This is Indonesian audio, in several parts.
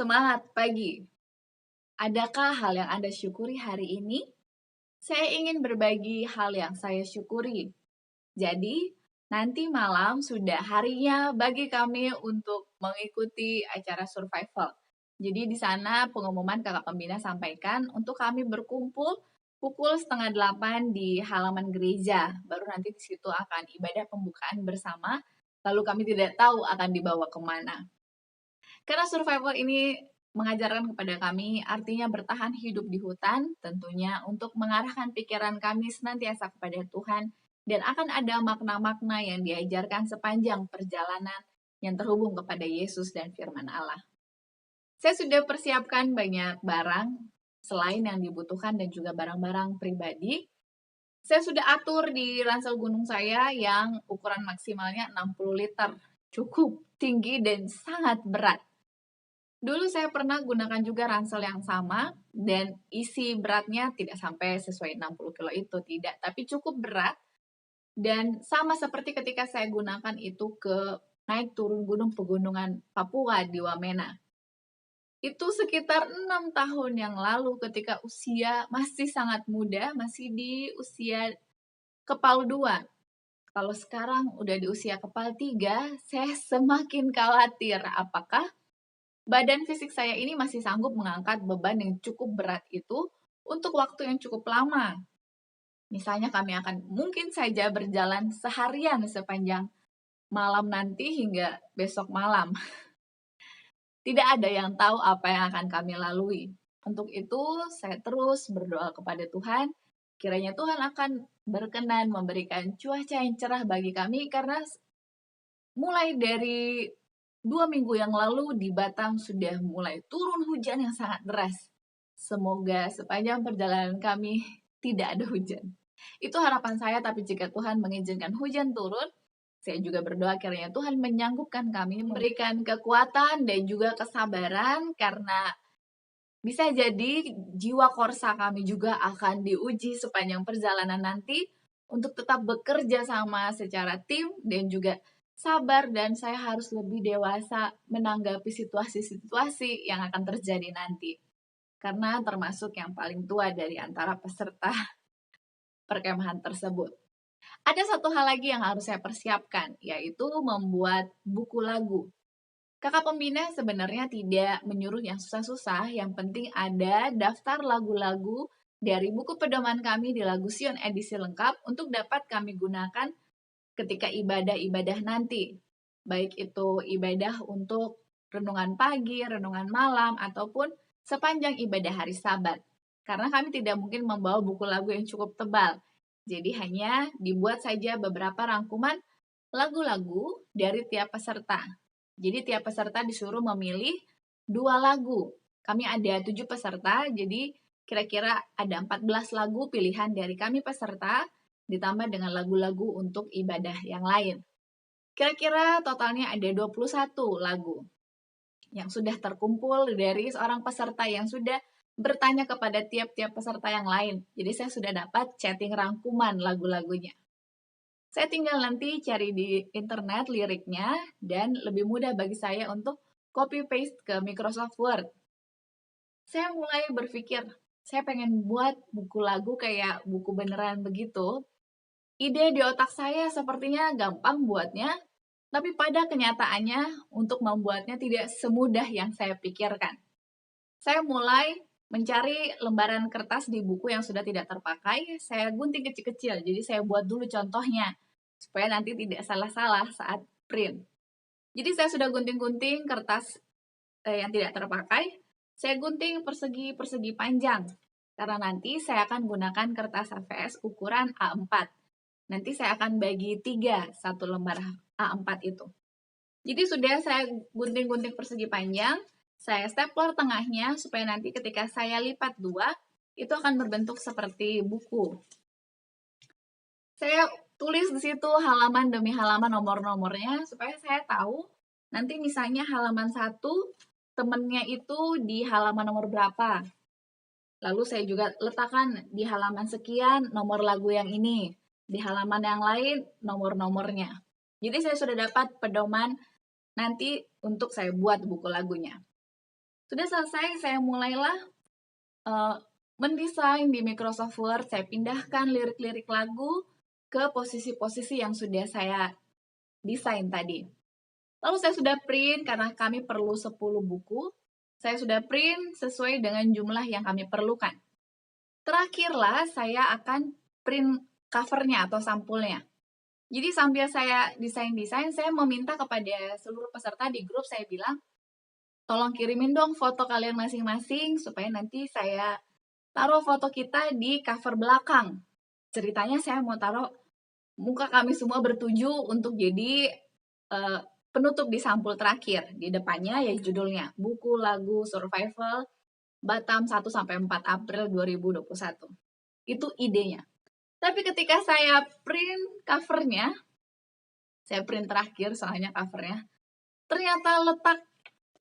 Semangat pagi! Adakah hal yang Anda syukuri hari ini? Saya ingin berbagi hal yang saya syukuri. Jadi, nanti malam sudah harinya bagi kami untuk mengikuti acara survival. Jadi di sana pengumuman kakak pembina sampaikan untuk kami berkumpul pukul 7:30 di halaman gereja. Baru nanti di situ akan ibadah pembukaan bersama, lalu kami tidak tahu akan dibawa kemana. Karena survival ini mengajarkan kepada kami artinya bertahan hidup di hutan, tentunya untuk mengarahkan pikiran kami senantiasa kepada Tuhan, dan akan ada makna-makna yang diajarkan sepanjang perjalanan yang terhubung kepada Yesus dan firman Allah. Saya sudah persiapkan banyak barang, selain yang dibutuhkan dan juga barang-barang pribadi. Saya sudah atur di ransel gunung saya yang ukuran maksimalnya 60 liter. Cukup tinggi dan sangat berat. Dulu saya pernah gunakan juga ransel yang sama dan isi beratnya tidak sampai sesuai 60 kilo itu, tidak. Tapi cukup berat dan sama seperti ketika saya gunakan itu ke naik turun gunung pegunungan Papua di Wamena. Itu sekitar 6 tahun yang lalu ketika usia masih sangat muda, masih di usia kepal 2. Kalau sekarang udah di usia kepal 3, saya semakin khawatir apakah badan fisik saya ini masih sanggup mengangkat beban yang cukup berat itu untuk waktu yang cukup lama. Misalnya kami akan mungkin saja berjalan seharian sepanjang malam nanti hingga besok malam. Tidak ada yang tahu apa yang akan kami lalui. Untuk itu, saya terus berdoa kepada Tuhan. Kiranya Tuhan akan berkenan memberikan cuaca yang cerah bagi kami karena mulai dari 2 minggu yang lalu di Batam sudah mulai turun hujan yang sangat deras. Semoga sepanjang perjalanan kami tidak ada hujan. Itu harapan saya, tapi jika Tuhan mengizinkan hujan turun, saya juga berdoa kiranya Tuhan menyanggupkan kami, memberikan kekuatan dan juga kesabaran, karena bisa jadi jiwa korsa kami juga akan diuji sepanjang perjalanan nanti untuk tetap bekerja sama secara tim dan juga sabar, dan saya harus lebih dewasa menanggapi situasi-situasi yang akan terjadi nanti. Karena termasuk yang paling tua dari antara peserta perkemahan tersebut. Ada satu hal lagi yang harus saya persiapkan, yaitu membuat buku lagu. Kakak pembina sebenarnya tidak menyuruh yang susah-susah, yang penting ada daftar lagu-lagu dari buku pedoman kami di Lagu Sion edisi lengkap untuk dapat kami gunakan ketika ibadah-ibadah nanti. Baik itu ibadah untuk renungan pagi, renungan malam, ataupun sepanjang ibadah hari Sabat. Karena kami tidak mungkin membawa buku lagu yang cukup tebal. Jadi hanya dibuat saja beberapa rangkuman lagu-lagu dari tiap peserta. Jadi tiap peserta disuruh memilih 2 lagu. Kami ada 7 peserta, jadi kira-kira ada 14 lagu pilihan dari kami peserta, ditambah dengan lagu-lagu untuk ibadah yang lain. Kira-kira totalnya ada 21 lagu yang sudah terkumpul dari seorang peserta yang sudah bertanya kepada tiap-tiap peserta yang lain. Jadi saya sudah dapat chatting rangkuman lagu-lagunya. Saya tinggal nanti cari di internet liriknya dan lebih mudah bagi saya untuk copy paste ke Microsoft Word. Saya mulai berpikir, saya pengen buat buku lagu kayak buku beneran begitu. Ide di otak saya sepertinya gampang buatnya, tapi pada kenyataannya untuk membuatnya tidak semudah yang saya pikirkan. Saya mulai mencari lembaran kertas di buku yang sudah tidak terpakai, saya gunting kecil-kecil, jadi saya buat dulu contohnya, supaya nanti tidak salah-salah saat print. Jadi saya sudah gunting-gunting kertas yang tidak terpakai, saya gunting persegi-persegi panjang, karena nanti saya akan gunakan kertas HVS ukuran A4. Nanti saya akan bagi 3 satu lembar A4 itu. Jadi sudah saya gunting-gunting persegi panjang, saya stapler tengahnya supaya nanti ketika saya lipat 2, itu akan berbentuk seperti buku. Saya tulis di situ halaman demi halaman nomor-nomornya supaya saya tahu nanti misalnya halaman 1 temennya itu di halaman nomor berapa. Lalu saya juga letakkan di halaman sekian nomor lagu yang ini, di halaman yang lain nomor-nomornya. Jadi saya sudah dapat pedoman nanti untuk saya buat buku lagunya. Sudah selesai, saya mulailah mendesain di Microsoft Word. Saya pindahkan lirik-lirik lagu ke posisi-posisi yang sudah saya desain tadi. Lalu saya sudah print karena kami perlu 10 buku. Saya sudah print sesuai dengan jumlah yang kami perlukan. Terakhirlah saya akan print covernya atau sampulnya. Jadi sambil saya desain-desain, saya meminta kepada seluruh peserta di grup, saya bilang, tolong kirimin dong foto kalian masing-masing supaya nanti saya taruh foto kita di cover belakang. Ceritanya saya mau taruh muka kami semua bertuju untuk jadi penutup di sampul terakhir. Di depannya ya judulnya, Buku Lagu Survival Batam 1-4 April 2021. Itu idenya. Tapi ketika saya print covernya, saya print terakhir soalnya covernya, ternyata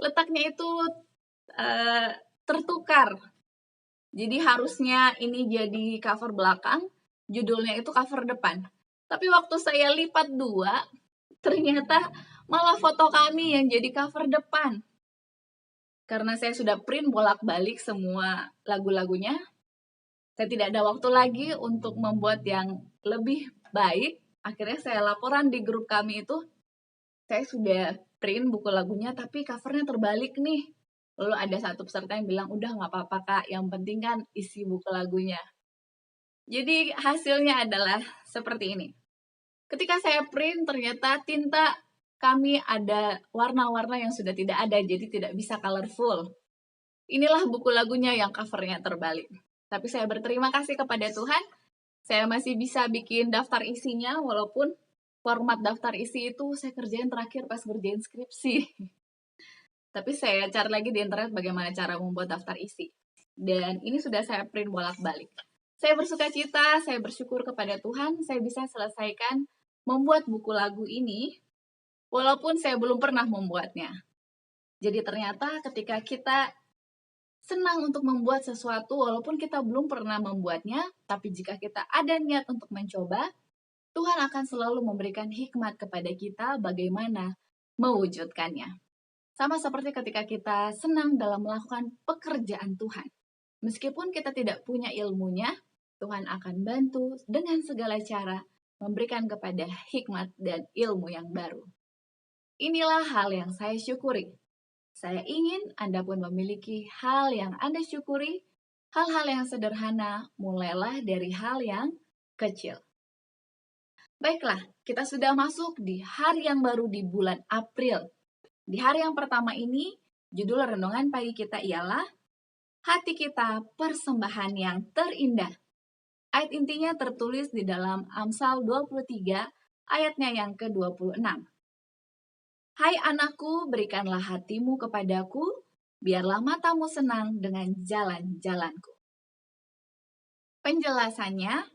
letaknya itu tertukar. Jadi harusnya ini jadi cover belakang, judulnya itu cover depan. Tapi waktu saya lipat 2, ternyata malah foto kami yang jadi cover depan. Karena saya sudah print bolak-balik semua lagu-lagunya, saya tidak ada waktu lagi untuk membuat yang lebih baik. Akhirnya saya laporan di grup kami itu, saya sudah print buku lagunya tapi covernya terbalik nih. Lalu ada satu peserta yang bilang, udah gak apa-apa kak, yang penting kan isi buku lagunya. Jadi hasilnya adalah seperti ini. Ketika saya print, ternyata tinta kami ada warna-warna yang sudah tidak ada, jadi tidak bisa colorful. Inilah buku lagunya yang covernya terbalik. Tapi saya berterima kasih kepada Tuhan, saya masih bisa bikin daftar isinya, walaupun format daftar isi itu saya kerjain terakhir pas ngerjain skripsi. Tapi saya cari lagi di internet bagaimana cara membuat daftar isi. Dan ini sudah saya print bolak-balik. Saya bersuka cita, saya bersyukur kepada Tuhan, saya bisa selesaikan membuat buku lagu ini, walaupun saya belum pernah membuatnya. Jadi ternyata ketika kita senang untuk membuat sesuatu walaupun kita belum pernah membuatnya, tapi jika kita ada niat untuk mencoba, Tuhan akan selalu memberikan hikmat kepada kita bagaimana mewujudkannya. Sama seperti ketika kita senang dalam melakukan pekerjaan Tuhan. Meskipun kita tidak punya ilmunya, Tuhan akan bantu dengan segala cara memberikan kepada hikmat dan ilmu yang baru. Inilah hal yang saya syukuri. Saya ingin Anda pun memiliki hal yang Anda syukuri, hal-hal yang sederhana, mulailah dari hal yang kecil. Baiklah, kita sudah masuk di hari yang baru di bulan April. Di hari yang pertama ini, judul renungan pagi kita ialah Hati Kita Persembahan yang Terindah. Ayat intinya tertulis di dalam Amsal 23, ayatnya yang ke-26. Hai anakku, berikanlah hatimu kepadaku, biarlah matamu senang dengan jalan-jalanku. Penjelasannya,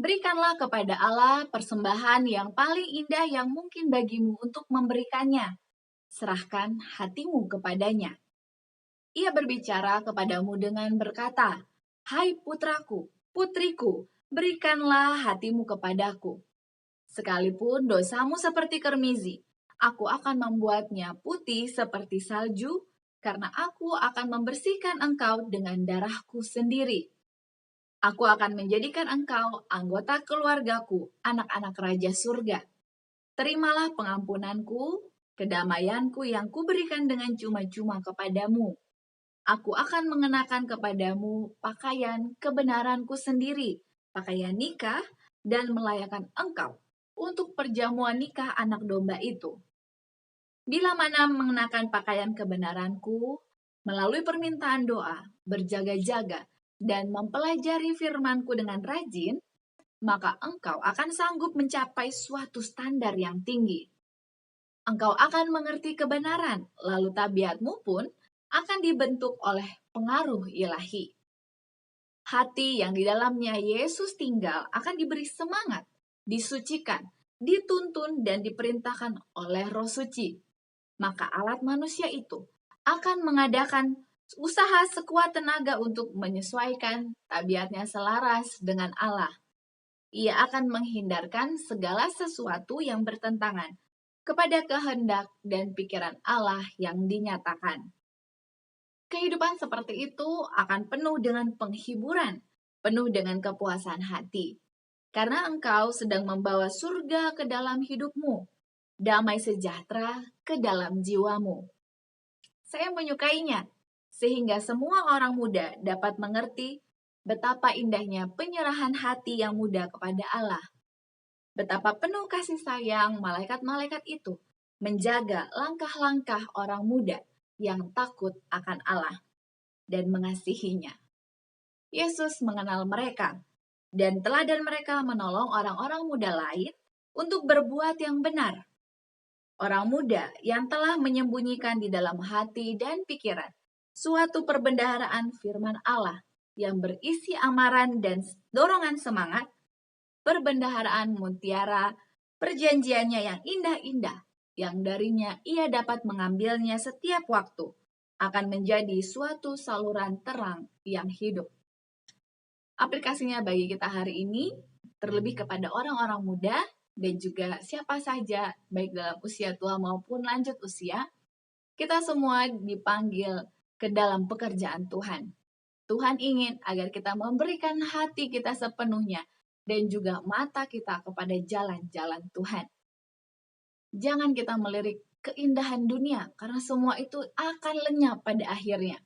berikanlah kepada Allah persembahan yang paling indah yang mungkin bagimu untuk memberikannya. Serahkan hatimu kepadanya. Ia berbicara kepadamu dengan berkata, Hai putraku, putriku, berikanlah hatimu kepadaku. Sekalipun dosamu seperti kermizi, aku akan membuatnya putih seperti salju, karena aku akan membersihkan engkau dengan darahku sendiri. Aku akan menjadikan engkau anggota keluargaku, anak-anak Raja Surga. Terimalah pengampunanku, kedamaianku yang kuberikan dengan cuma-cuma kepadamu. Aku akan mengenakan kepadamu pakaian kebenaranku sendiri, pakaian nikah, dan melayakan engkau untuk perjamuan nikah anak domba itu. Bila mana mengenakan pakaian kebenaranku, melalui permintaan doa, berjaga-jaga, dan mempelajari firmanku dengan rajin, maka engkau akan sanggup mencapai suatu standar yang tinggi. Engkau akan mengerti kebenaran, lalu tabiatmu pun akan dibentuk oleh pengaruh ilahi. Hati yang di dalamnya Yesus tinggal akan diberi semangat, disucikan, dituntun, dan diperintahkan oleh Roh Suci. Maka alat manusia itu akan mengadakan usaha sekuat tenaga untuk menyesuaikan tabiatnya selaras dengan Allah. Ia akan menghindarkan segala sesuatu yang bertentangan kepada kehendak dan pikiran Allah yang dinyatakan. Kehidupan seperti itu akan penuh dengan penghiburan, penuh dengan kepuasan hati. Karena engkau sedang membawa surga ke dalam hidupmu, damai sejahtera ke dalam jiwamu. Saya menyukainya, sehingga semua orang muda dapat mengerti betapa indahnya penyerahan hati yang muda kepada Allah. Betapa penuh kasih sayang malaikat-malaikat itu menjaga langkah-langkah orang muda yang takut akan Allah dan mengasihinya. Yesus mengenal mereka, dan teladan mereka menolong orang-orang muda lain untuk berbuat yang benar. Orang muda yang telah menyembunyikan di dalam hati dan pikiran suatu perbendaharaan firman Allah yang berisi amaran dan dorongan semangat, perbendaharaan mutiara, perjanjiannya yang indah-indah, yang darinya ia dapat mengambilnya setiap waktu, akan menjadi suatu saluran terang yang hidup. Aplikasinya bagi kita hari ini, terlebih kepada orang-orang muda, dan juga siapa saja, baik dalam usia tua maupun lanjut usia, kita semua dipanggil ke dalam pekerjaan Tuhan. Tuhan ingin agar kita memberikan hati kita sepenuhnya dan juga mata kita kepada jalan-jalan Tuhan. Jangan kita melirik keindahan dunia, karena semua itu akan lenyap pada akhirnya.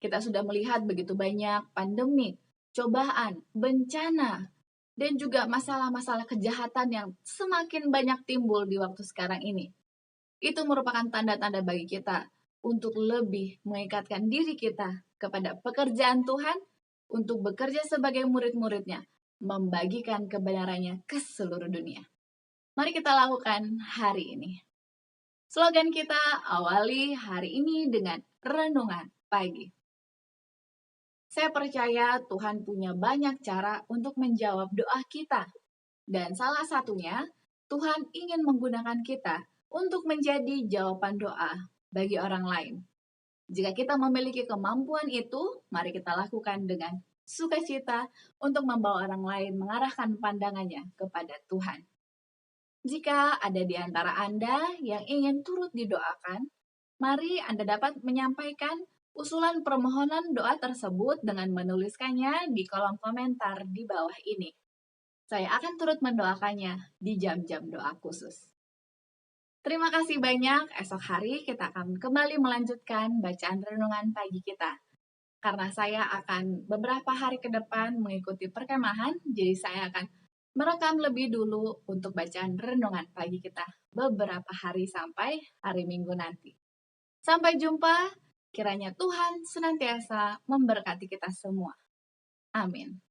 Kita sudah melihat begitu banyak pandemi, cobaan, bencana, dan juga masalah-masalah kejahatan yang semakin banyak timbul di waktu sekarang ini. Itu merupakan tanda-tanda bagi kita untuk lebih mengikatkan diri kita kepada pekerjaan Tuhan untuk bekerja sebagai murid-muridnya, membagikan kebenarannya ke seluruh dunia. Mari kita lakukan hari ini. Slogan kita awali hari ini dengan renungan pagi. Saya percaya Tuhan punya banyak cara untuk menjawab doa kita. Dan salah satunya, Tuhan ingin menggunakan kita untuk menjadi jawaban doa bagi orang lain. Jika kita memiliki kemampuan itu, mari kita lakukan dengan sukacita untuk membawa orang lain mengarahkan pandangannya kepada Tuhan. Jika ada di antara Anda yang ingin turut didoakan, mari Anda dapat menyampaikan usulan permohonan doa tersebut dengan menuliskannya di kolom komentar di bawah ini. Saya akan turut mendoakannya di jam-jam doa khusus. Terima kasih banyak. Esok hari kita akan kembali melanjutkan bacaan renungan pagi kita. Karena saya akan beberapa hari ke depan mengikuti perkemahan, jadi saya akan merekam lebih dulu untuk bacaan renungan pagi kita beberapa hari sampai hari Minggu nanti. Sampai jumpa. Kiranya Tuhan senantiasa memberkati kita semua. Amin.